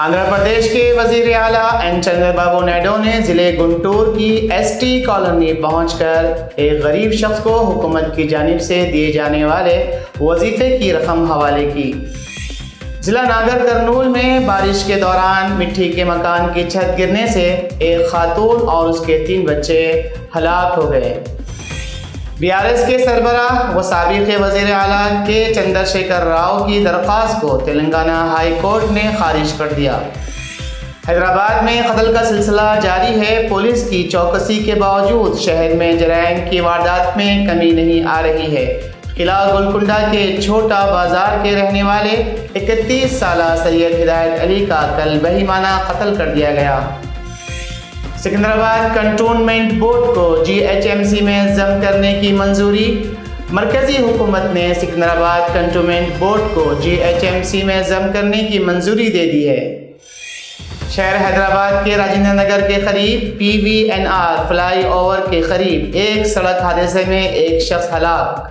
آندھرا پردیش کے وزیر اعلیٰ این چندر بابو نائیڈو نے ضلع گنٹور کی ایس ٹی کالونی پہنچ کر ایک غریب شخص کو حکومت کی جانب سے دیے جانے والے وظیفے کی رقم حوالے کی۔ ضلع ناگر کرنول میں بارش کے دوران مٹی کے مکان کی چھت گرنے سے ایک خاتون اور اس کے 3 بچے ہلاک ہو گئے۔ BRS کے سربراہ و سابق وزیر اعلیٰ کے چندر شیکھر راؤ کی درخواست کو تلنگانہ ہائی کورٹ نے خارج کر دیا۔ حیدرآباد میں قتل کا سلسلہ جاری ہے۔ پولیس کی چوکسی کے باوجود شہر میں جرائم کی واردات میں کمی نہیں آ رہی ہے۔ قلعہ گولکنڈہ کے چھوٹا بازار کے رہنے والے 31 سالہ سید ہدایت علی کا کل بہیمانہ قتل کر دیا گیا۔ سکندرآباد کنٹونمنٹ بورڈ کو GHMC میں ضم کرنے کی منظوری۔ مرکزی حکومت نے سکندرآباد کنٹونمنٹ بورڈ کو GHMC میں ضم کرنے کی منظوری دے دی ہے۔ شہر حیدرآباد کے راجندر نگر کے قریب PVNR فلائی اوور کے قریب ایک سڑک حادثے میں ایک شخص ہلاک۔